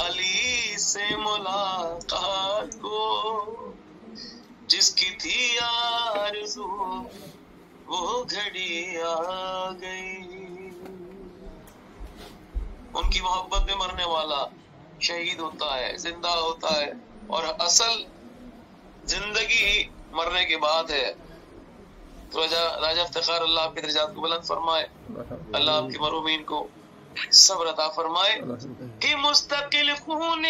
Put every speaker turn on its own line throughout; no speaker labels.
علی سے ملاقات کو، جس کی تھی آرزو وہ گھڑی آ گئی۔ ان کی محبت میں مرنے والا شہید ہوتا ہے، زندہ ہوتا ہے، اور اصل زندگی مرنے کے بعد ہے۔ تو راجہ افتخار اللہ آپ کے درجات کو بلند فرمائے، اللہ آپ کے مرحومین کو صبر عطا فرمائے کہ مستقل خون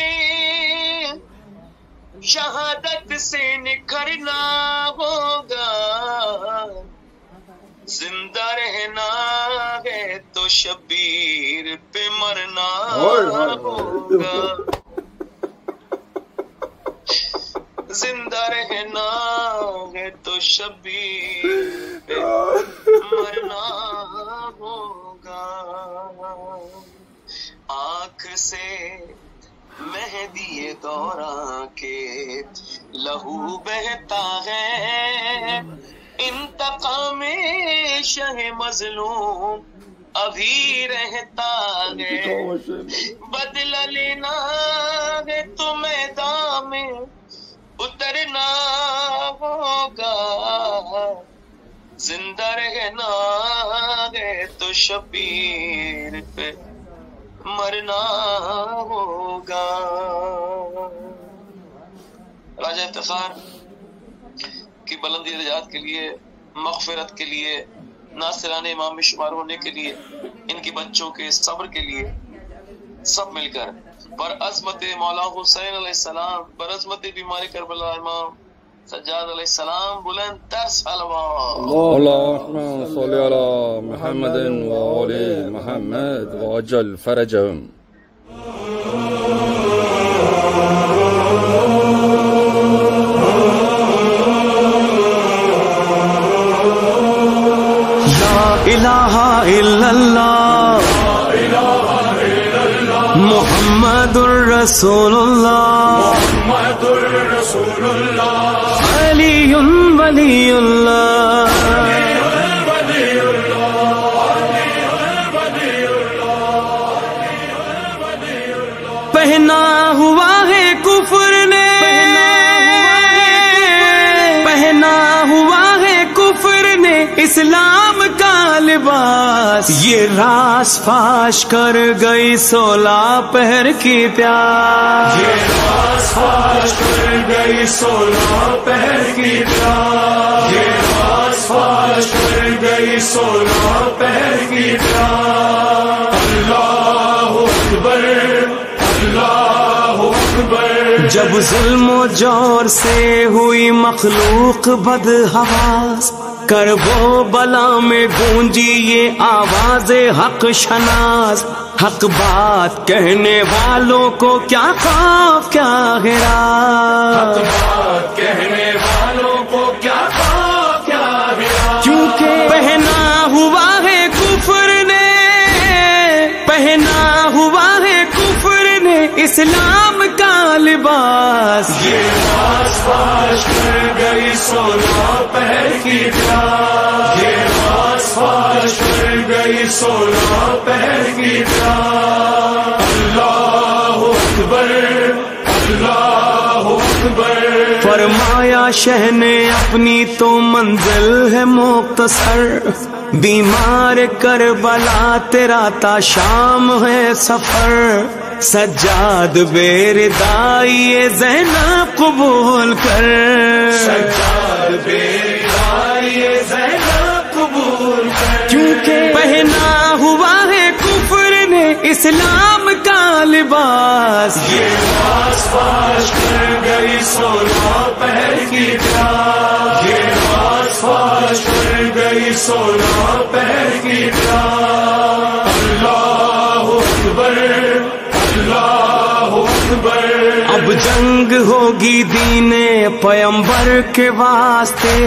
شہادت سے نکھرنا ہوگا، زندہ رہنا ہے تو شبیر پہ مرنا ہوگا، زندہ رہنا ہے تو شبیر پہ مرنا ہوگا۔ آنکھ سے مہدی دوراں کے لہو بہتا ہے، انتقام شہ مظلوم ابھی رہتا ہے، بدلہ لینا ہے تو میدان میں اترنا ہوگا، زندہ رہنا ہے تو شبیر پہ مرنا ہوگا۔ راجہ افتخار کی بلندی درجات کے لیے، مغفرت کے لیے، ناصران امام میں شمار ہونے کے لیے، ان کے بچوں کے صبر کے لیے، سب مل کر پر عظمت مولا حسین علیہ السلام، پر عظمت بیمار کربلا امام سجاد علیہ السلام بلند تر صلوات۔
اللهم صل على محمد وآل محمد وعجل فرجهم۔
لا الہ الا اللہ محمد الرسول اللہ علی ولی اللہ پہنا ہوا ہے کفر نے، پہنا ہوا ہے کفر نے اسلام کا لباس، یہ راز فاش کر گئی 16 پہر کی پیاس، یہ راز فاش کر گئی 16 پہر کی پیاس، یہ راز فاش کر گئی 16 پہر کی پیاس۔ اللہ اکبر اللہ اکبر۔ جب ظلم و جور سے ہوئی مخلوق بدحواس، کرب و بلا میں گونجی یہ آواز حق شناس، حق بات کہنے والوں کو کیا خوف کیا ہراس، حق بات کہنے والوں کو کیا خوف کیا ہراس، کیونکہ پہنا ہوا ہے کفر نے، پہنا ہوا ہے کفر نے اسلام کا لباس، یہ راز فاش کر گئی 16 پہر کی پیاس، یہ راز فاش کر گئی 16 پہر کی پیاس۔ اللہ اکبر اللہ اکبر۔ فرمایا شہ نے اپنی تو منزل ہے مختصر، بیمار کربلا تیرا تا شام ہے سفر، سجاد بیردائی زینب قبول کر، سجاد بیردائی زینب قبول کر، کیونکہ پہنا ہوا ہے کفر نے اسلام کا لباس، یہ راز فاش کر گئی 16 پہر کی پیاس، یہ راز فاش کر گئی 16 پہر کی پیاس۔ اللہ اکبر اللہ اکبر۔ اب جنگ ہوگی دین پیمبر کے واسطے،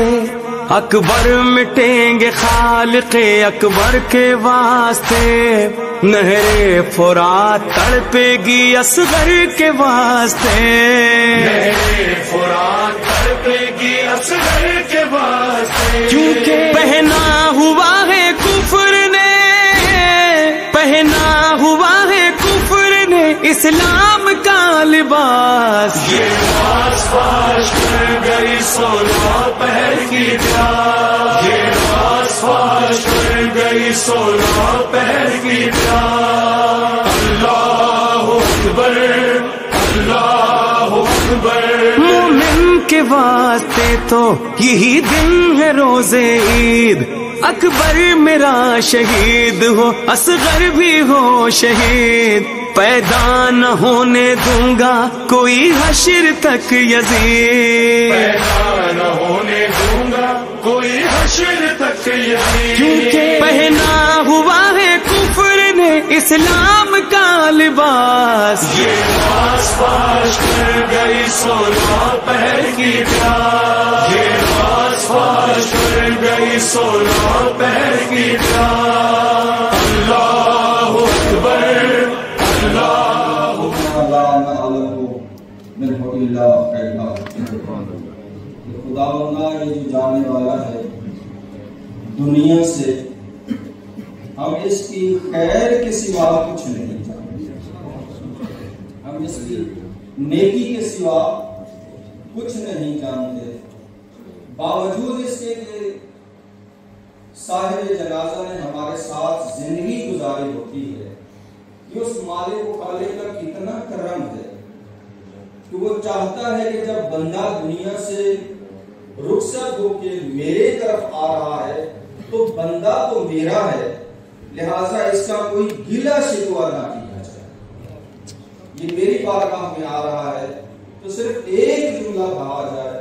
اکبر مٹیں گے خالق اکبر کے واسطے، نہر فرات تڑپے گی اصغر کے واسطے، نہر فرات تڑپے گی اصغر کے واسطے، کیونکہ پہنا ہوا ہے کفر نے، پہنا ہوا ہے کفر نے اسلام کا لباس، یہ راز فاش کر گئی 16 پہر کی پیاس، یہ راز فاش کر گئی 16 پہر کی پیاس۔ اللہ اکبر اللہ اکبر، مومن کے واسطے تو یہی دن ہے روز عید، اکبر میرا شہید ہو اصغر بھی ہو شہید، پیدا نہ ہونے دوں گا کوئی حشر تک یزید، پیدا نہ ہونے دوں گا کوئی حشر تک یزید، کیونکہ پہنا ہوا ہے کفر نے اسلام کا لباس، یہ راز فاش کر گئی 16 پہر کی پیاس، یہ راز فاش کر گئی 16 پہر کی پیاس۔ اللہ اکبر اللہ
خدا بندہ یہ جو جانے والا ہے دنیا سے، ہم اس کی خیر کے سوا کچھ نہیں جانتے، ہم اس کی نیکی کے سوا کچھ نہیں جانتے، باوجود اس کے کہ صاحب جنازہ نے ہمارے ساتھ زندگی گزاری ہوتی ہے، یہ اس مالک و خالق کا کتنا کرم ہے کہ وہ چاہتا ہے کہ جب بندہ دنیا سے رخصت ہو کے میرے طرف آ رہا ہے تو بندہ تو میرا ہے، لہٰذا اس کا کوئی گلہ شکوہ نہ کیا جائے، یہ میری بارگاہ میں آ رہا ہے تو صرف ایک جملہ کہا جائے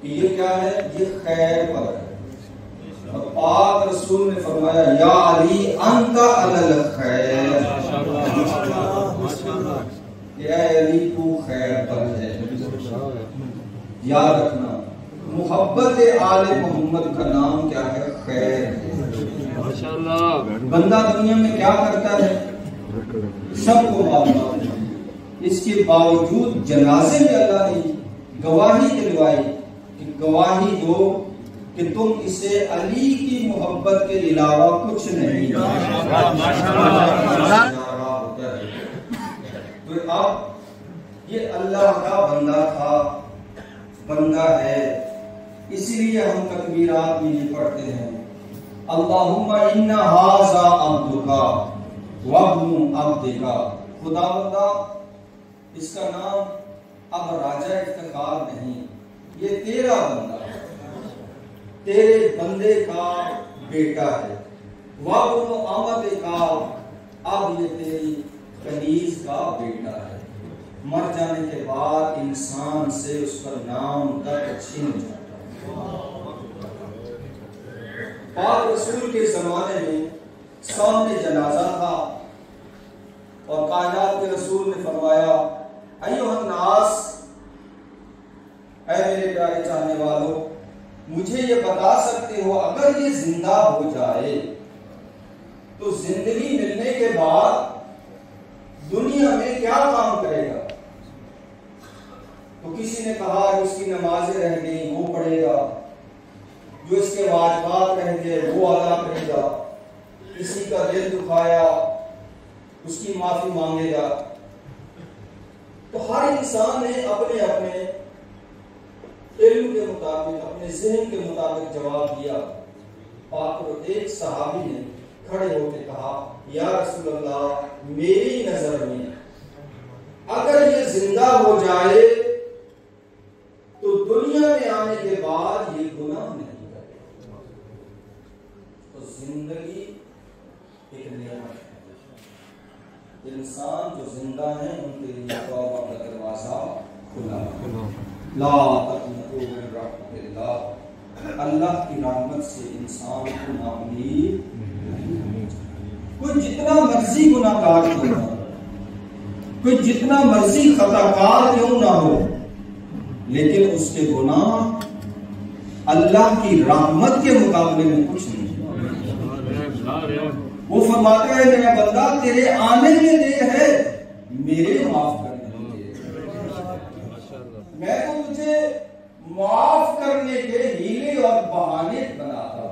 کہ یہ کیا ہے، یہ خیر پر ہے، اور پاک رسول نے فرمایا یا علی انت علی الخیر، کہ اے علی تو خیر پر ہے۔ یاد رکھنا محبت آل محمد کا نام کیا ہے، خیر ہے۔ بندہ دنیا میں کیا کرتا ہے سب کو معلوم ہے، اس کے باوجود جنازے میں اللہ نے گواہی دلوائی کہ گواہی دو کہ تم اسے علی کی محبت کے علاوہ کچھ نہیں تو اب یہ اللہ کا بندہ تھا، بندہ ہے، اسی لیے ہم تکبیرات میں یہ پڑھتے ہیں اللہم ان ھذا عبدک وابن عبدک، خدا بندہ اس کا نام اب راجہ افتخار نہیں، یہ تیرا بندہ ہے، تیرے بندے کا بیٹا ہے، وابن عبدک اب یہ تیری کنیز کا بیٹا ہے، مر جانے کے بعد انسان سے اس کا نام تک چھین جاتا ہے۔ پاک رسول کے زمانے میں سامنے جنازہ تھا اور کائنات کے رسول نے فرمایا ایھا الناس، اے میرے پیارے چاہنے والوں، مجھے یہ بتا سکتے ہو اگر یہ زندہ ہو جائے تو زندگی ملنے کے بعد دنیا میں کیا کام کرے گا؟ تو کسی نے کہا کہ اس کی نمازیں رہ گئی وہ پڑھے گا، جو اس کے واجبات رہ گئے وہ ادا کرے گا، کسی کا دل دکھایا اس کی معافی مانگے گا۔ تو ہر انسان نے اپنے اپنے علم کے مطابق، اپنے ذہن کے مطابق جواب دیا۔ پاک ایک صحابی نے کھڑے ہو کے کہا یا رسول اللہ، میری نظر میں اگر یہ زندہ ہو جائے تو دنیا میں آنے کے بعد یہ گناہ نہیں کرے۔ تو زندگی ایک نعمت ہے، انسان جو زندہ ہیں ان کے لیے توبہ کا دروازہ کھلا ہے۔ لا تقنطوا من رحمت اللہ، اللہ کی رحمت سے انسان کو نا امید نہیں، کوئی جتنا مرضی گناہ کار کیوں نہ ہو، کوئی جتنا مرضی خطا کار کیوں نہ ہو، لیکن اس کے گناہ اللہ کی رحمت کے مقابلے میں کچھ نہیں۔ وہ فرماتا ہے میرا بندہ تیرے آنے میں دیر ہے، میرے معاف کرنے میں دیر ہے، میں تو تجھے معاف کرنے کے ہیلے اور بہانے بناتا ہوں۔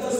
10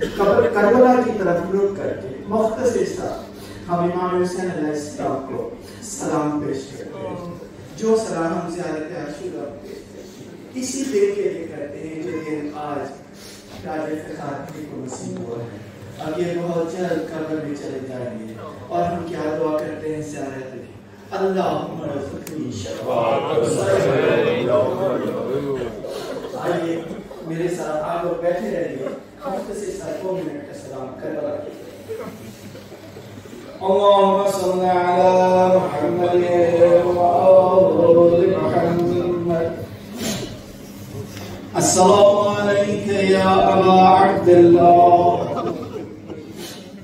کربلا کی طرف رخ کر کے مختصر سا ہم امام حسین علیہ السلام کو سلام پیش کرتے ہیں. جو سلام ہم زیارت عاشورہ پیشتے ہیں اسی دن کے لیے کرتے ہیں جو دن آج تاج افتخار کو نصیب ہوا ہے. اب یہ بہت جلد قبر میں چلے جائیں گے اور ہم کیا دعا کرتے ہیں زیارت میں اللہم رزقنی شفاعت. آئیے میرے ساتھ آپ لوگ بیٹھے رہیے. مختصر سا 2 منٹ کا سلام کربلا کے. اللهم صل على محمد وآل محمد. السلام عليك يا أبا عبد الله.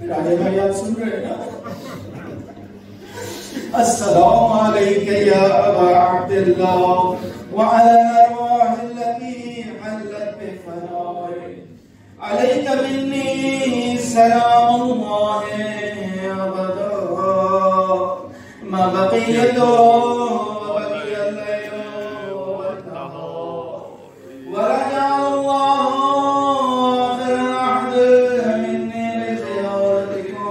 راجع بھائی آپ سن رہے ہیں؟ السلام عليك يا أبا عبد الله وعلى أرواح التي حلت بفنائك. عليك مني سلام الله أبدا ما بقي وبقي الليل والنهار ورجع الله آخر العهد مني لزيارتكم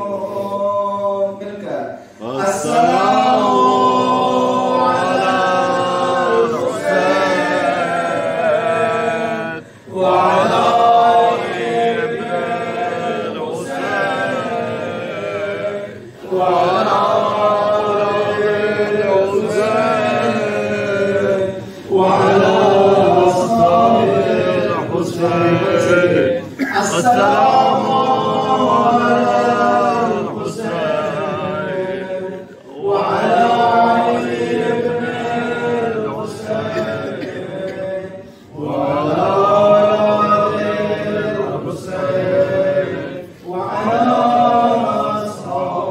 تلك. السلام على الحسين وعلى السلام على الحسين وعلى علي بن الحسين وعلى علي الحسين وعلى أصحاب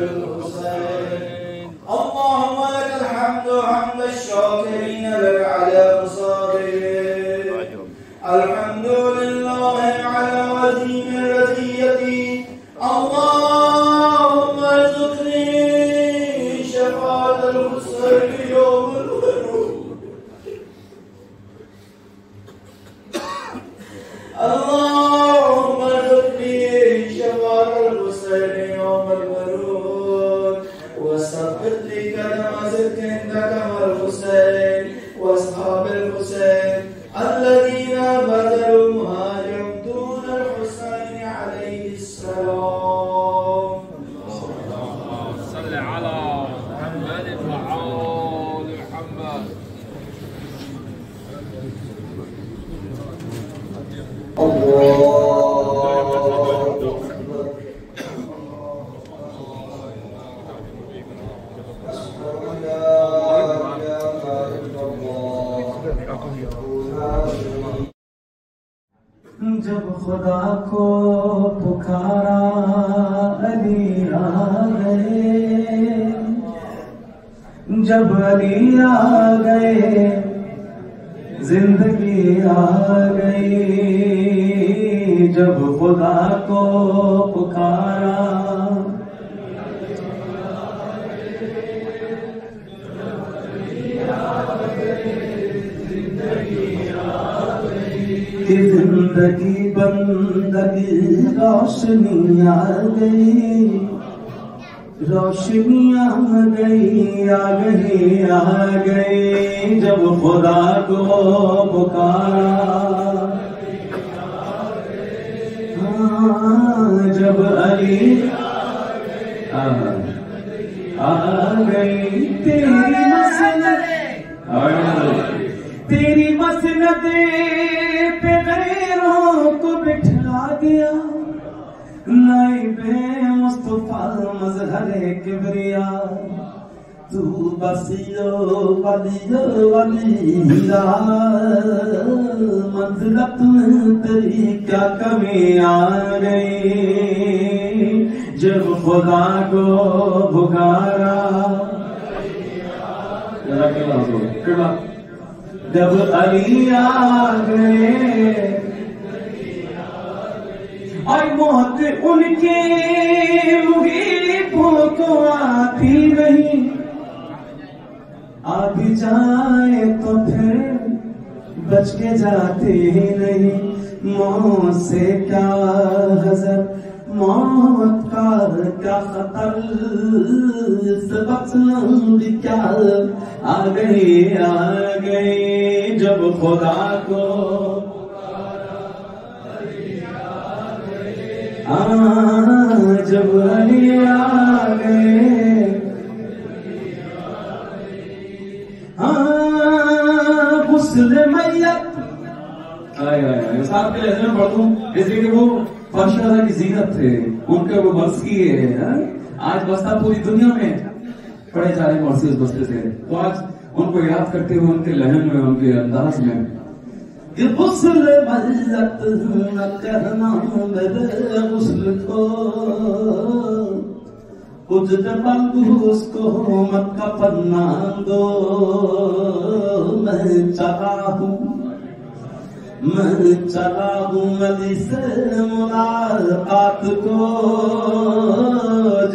الحسين. اللهم لك الحمد حمد الشاكرين لك على مصابهم. الحمد لله على وزيم رزيتي. اللهم ارزقني شفاعة الحسين يوم الورود. اللهم ارزقني شفاعة الحسين يوم الورود وثبت لي قدم صدق عندك مع الحسين واصحاب الحسين الذين بذلوا مهاجم دون الحسين عليه السلام.
صل على محمد وآل محمد.
جب خدا کو پکارا علی آ گئے. جب علی آ گئے زندگی آ گئی. جب خدا کو پکارا کہ زندگی بندگی روشنی آ گئی. روشنی آ گئی آ گئی آ گئی. جب خدا کو پکارا جب علی آ گئی. تیری مسند پہ غیروں کو بٹھا دیا. نائب مصطفیٰ مظہر کبریا. تو بس ولی منزلت تیری کیا کمی آ گئی. جب خدا کو پکارا جب علی آ گئے اور موت ان کے مغیبوں کو آتی نہیں. آ بھی جائے تو پھر بچ کے جاتے ہی نہیں. موت سے کیا حذر، موت کا کیا خطر، سبق کیا آ گئی جب خدا کو جب علی آ گئے، غسل میت صاحب کے لہجے میں پڑھتا ہوں، جیسے کہ وہ بادشاہ کی زینت تھے، ان کے وہ مرثی ہے، آج بستہ پوری دنیا میں پڑھے جا رہے مرثی اس بستے سے، تو آج ان کو یاد کرتے ہوئے ان کے لہن میں، ان کے انداز میں کہ غسل میت نہ کرنا میرے غسل کو، کچھ بندو اس کو مت کا پنا دو، میں چلا ہوں علی سے ملاقات کو،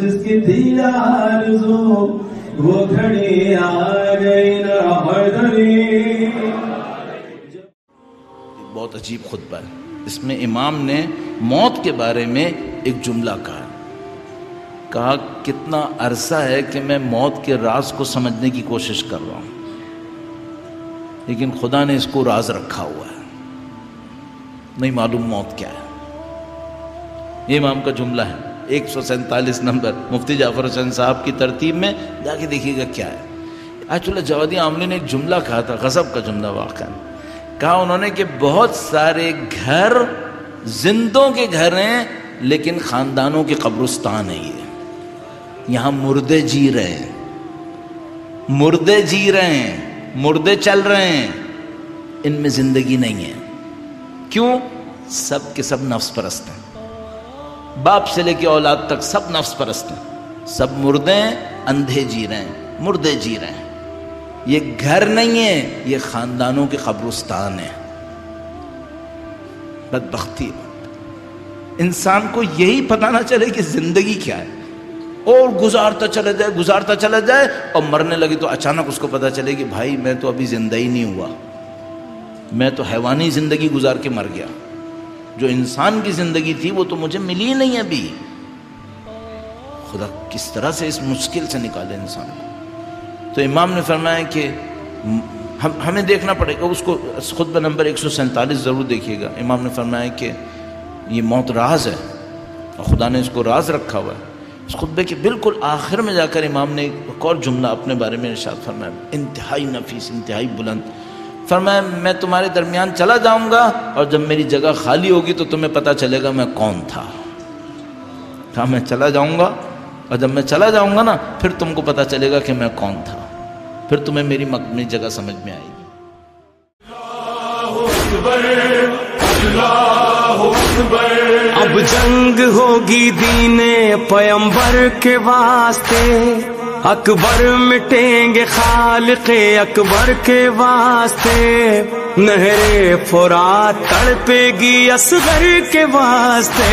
جس کی تھی آرزو وہ گھڑی آ گئی نہ حیدری۔
بہت عجیب خطبہ ہے، اس میں امام نے موت کے بارے میں ایک جملہ کہا کتنا عرصہ ہے کہ میں موت کے راز کو سمجھنے کی کوشش کر رہا ہوں، لیکن خدا نے اس کو راز رکھا ہوا ہے، نہیں معلوم موت کیا ہے۔ یہ امام کا جملہ ہے، 147 نمبر مفتی جعفر حسین صاحب کی ترتیب میں جا کے دیکھیے گا کیا ہے۔ آیت اللہ جوادی عاملی نے ایک جملہ کہا تھا، غضب کا جملہ واقعا کہا انہوں نے کہ بہت سارے گھر زندوں کے گھر ہیں لیکن خاندانوں کے قبرستان ہیں، یہاں مردے جی رہے ہیں، مردے جی رہے ہیں، مردے چل رہے ہیں، ان میں زندگی نہیں ہے۔ کیوں؟ سب کے سب نفس پرست ہیں، باپ سے لے کے اولاد تک سب نفس پرست ہیں، سب مردے ہیں، اندھے جی رہے ہیں، مردے جی رہے ہیں۔ یہ گھر نہیں ہے، یہ خاندانوں کے قبرستان ہیں۔ بدبختی انسان کو یہی پتہ نہ چلے کہ زندگی کیا ہے، اور گزارتا چلا جائے اور مرنے لگے تو اچانک اس کو پتہ چلے کہ بھائی میں تو ابھی زندہ ہی نہیں ہوا، میں تو حیوانی زندگی گزار کے مر گیا، جو انسان کی زندگی تھی وہ تو مجھے ملی ہی نہیں ابھی۔ خدا کس طرح سے اس مشکل سے نکالے انسان کو۔ تو امام نے فرمایا کہ ہمیں دیکھنا پڑے گا، اس کو خطبہ نمبر 147 ضرور دیکھیے گا۔ امام نے فرمایا کہ یہ موت راز ہے اور خدا نے اس کو راز رکھا ہوا ہے۔ اس خطبے کے بالکل آخر میں جا کر امام نے ایک اور جملہ اپنے بارے میں ارشاد فرمایا، انتہائی نفیس، انتہائی بلند۔ فرمایا میں تمہارے درمیان چلا جاؤں گا اور جب میری جگہ خالی ہوگی تو تمہیں پتہ چلے گا میں کون تھا۔ کہا میں چلا جاؤں گا اور جب میں چلا جاؤں گا نا پھر تم کو پتہ چلے گا کہ میں کون تھا، پھر تمہیں میری مقدمی جگہ سمجھ میں آئے گی۔
اب جنگ ہوگی دین پیمبر کے واسطے، اکبر مٹیں گے خالق اکبر کے واسطے، نہر فرات تڑپے گی اصغر کے واسطے،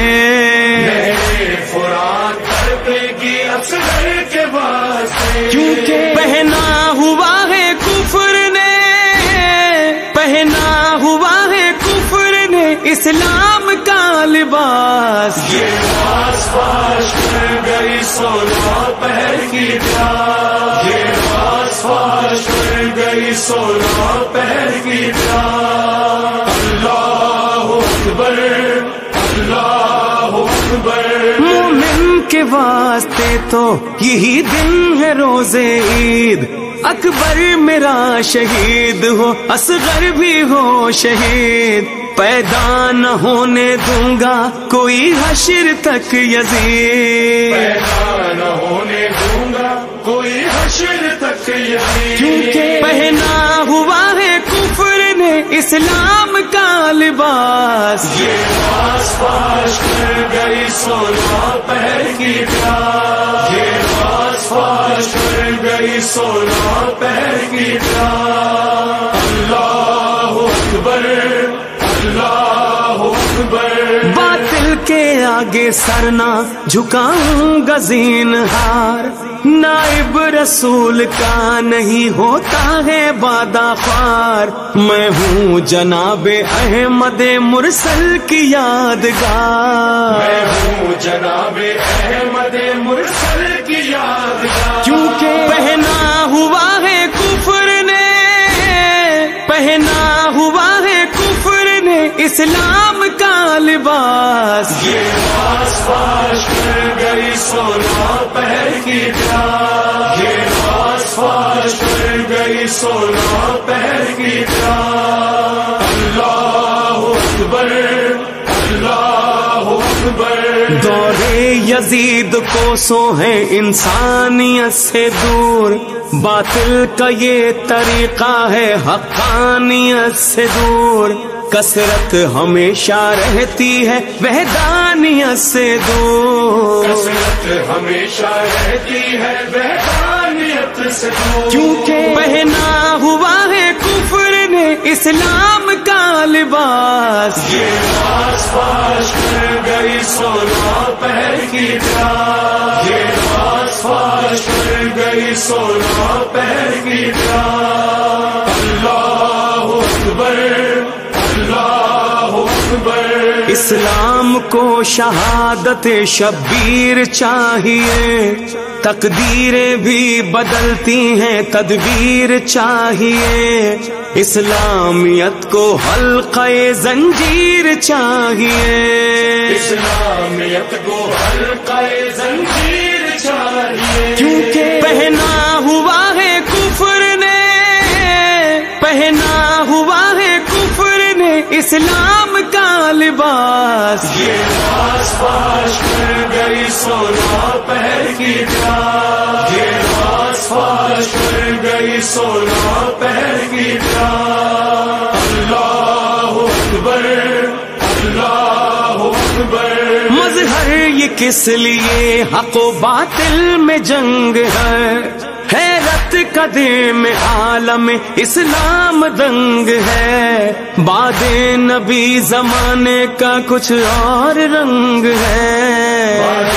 نہر فرات تڑپے گی اصغر کے واسطے، کیونکہ پہنا ہوا ہے کفر نے، پہنا ہوا ہے کفر نے اسلام کا لباس، یہ پاس پاس کر گئی سونا پہر کی پیاس، یہ پاس پاس کر گئی سونا پہر کی پیاس، اللہ اکبر اللہ اکبر۔ مومن کے واسطے تو یہی دن ہے روز عید، اکبر میرا شہید ہو اصغر بھی ہو شہید، پیدا نہ ہونے دوں گا کوئی حشر تک یزید، پیدا نہ ہونے دوں گا کوئی حشر تک یزید، کیونکہ پہنا ہوا ہے کفر نے اسلام کا لباس، یہ پاس پاس کر گئی سونا پہر کی پیاس، یہ پاس پاس کر گئی سونا پہر کی پیاس، اللہ اکبر اللہ اکبر۔ باطل کے آگے سر نہ جھکاؤں گا زینہار، نائب رسول کا نہیں ہوتا ہے وعدہ خوار، میں ہوں جناب احمد مرسل کی یادگار،
میں ہوں جناب احمد مرسل کی یادگار،
کیونکہ پہنا ہوا ہے کفر نے، پہنا ہوا ہے کفر نے اسلام کا لباس،
یہ پاس پاش کر گئی سونا پہر کی پیار، یہ پاس پاش کر گئی سونا پہر کی پیار، اللہ اکبر اللہ اکبر۔
دور یزید کو سو ہے انسانیت سے دور، باطل کا یہ طریقہ ہے حقانیت سے دور، کثرت ہمیشہ رہتی ہے وحدانیت سے دور،
کثرت ہمیشہ رہتی ہے وحدانیت سے دور،
کیونکہ پہنا ہوا ہے کفر نے اسلام کا لباس،
یہ پاس پاش کر گئی سونا پہر کی پیار، یہ پاس پاش کر گئی سونا پہر کی پیار، اللہ اکبر اللہ اکبر۔
اسلام کو شہادت شبیر چاہیے، تقدیریں بھی بدلتی ہیں تدبیر چاہیے، اسلامیت کو حلقہ زنجیر چاہیے،
اسلامیت کو حلقہ زنجیر چاہیے،
کیونکہ پہنا ہوا ہے کفر نے، پہنا ہوا ہے کفر نے اسلام کا لباس،
یہ پاس پاش کر گئی سونا پہر کی پیار، یہ پاس پاش کر گئی سونا پہر کی پیار، اللہ اکبر اللہ اکبر۔
مظہر یہ کس لیے حق و باطل میں جنگ ہے، حیرت قدیم عالم اسلام دنگ ہے، بعد نبی زمانے کا کچھ اور رنگ ہے،
بعد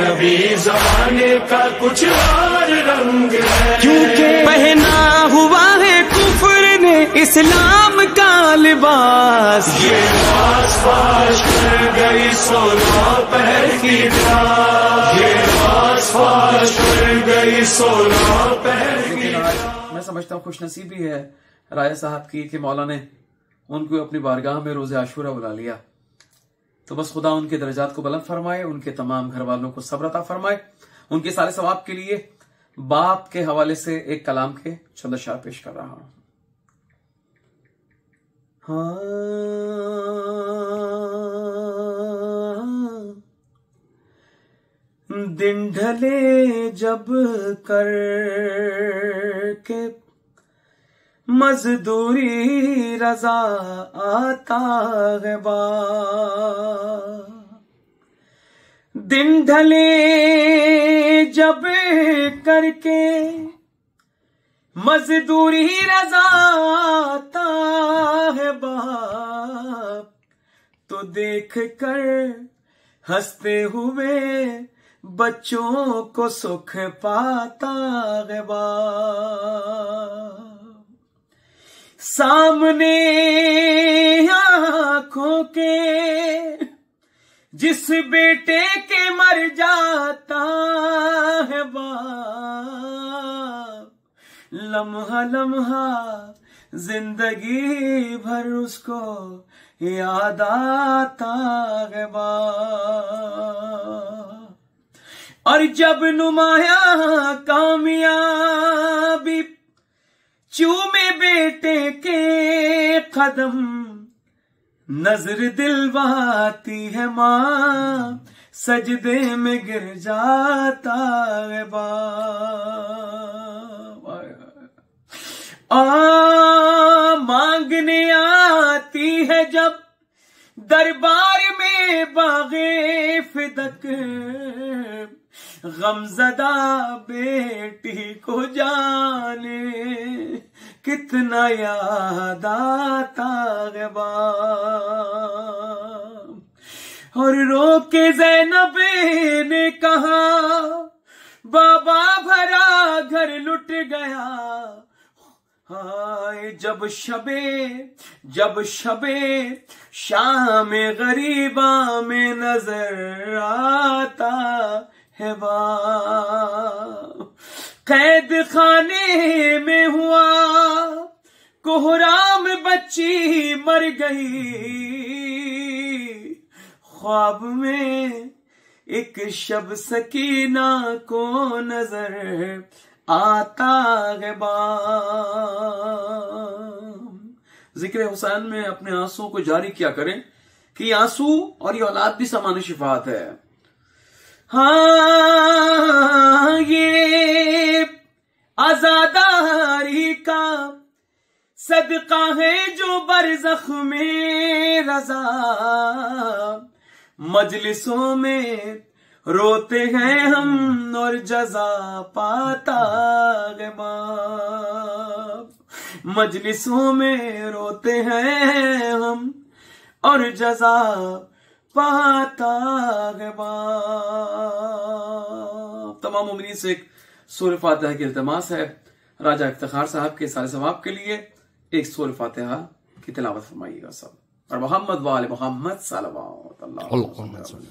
نبی زمانے کا کچھ اور رنگ ہے،
کیونکہ پہنا ہوا ہے کفر نے اسلام کا لباس،
یہ پاس پاش کر گئی سونا پہر کی پیار، یہ پاس پاش کر گئی سونا پہر کی پیار۔
میں سمجھتا ہوں خوش نصیبی ہے رائے صاحب کی کہ مولا نے ان کو اپنی بارگاہ میں روز عاشورہ بلا لیا، تو بس خدا ان کے درجات کو بلند فرمائے، ان کے تمام گھر والوں کو صبر عطا فرمائے۔ ان کے سارے ثواب کے لیے باپ کے حوالے سے ایک کلام کے چند اشعار پیش کر رہا ہوں۔
دن ڈھلے جب کر کے مزدوری رضا آتا ہے با، دن ڈھلے جب کر کے مزدوری رضا آتا ہے باپ، تو دیکھ کر ہنستے ہوئے بچوں کو سکھ پاتا ہے باپ، سامنے آنکھوں کے جس بیٹے کے مر جاتا ہے باپ، لمحہ لمحہ زندگی بھر اس کو یاد آتا ہے باپ، اور جب نمایاں کامیابی چومے بیٹے کے قدم، نظر دلواتی ہے ماں سجدے میں گر جاتا ہے باپ، مانگنے آتی ہے جب دربار میں باغے فدق، غمزدہ بیٹی کو جانے کتنا یاد آتا ہے باپ، اور رو کے زینب نے کہا بابا بھرا گھر
ہائے جب شبے شام غریبا میں نظر آتا ہے باب، قید خانے میں ہوا کوہرام بچی مر گئی، خواب میں ایک شب سکینہ کو نظر آتا ہے باب۔ ذکر حسین میں اپنے آنسو کو جاری کیا کریں کہ یہ آنسو اور یہ اولاد بھی سامان شفاعت ہے۔ ہاں یہ آزاداری کا صدقہ ہے جو برزخ میں رضا، مجلسوں میں روتے ہیں ہم اور جزا پاتا ہے باپ، مجلسوں میں روتے ہیں ہم اور جزا پاتا ہے باپ۔ تمام مومنین سے ایک سورہ فاتحہ کی التماس ہے۔ راجہ افتخار صاحب کے سارے ثواب کے لیے ایک سورہ فاتحہ کی تلاوت فرمائیے گا سب، اور محمد وآل محمد صلوات اللہ علیہ وسلم۔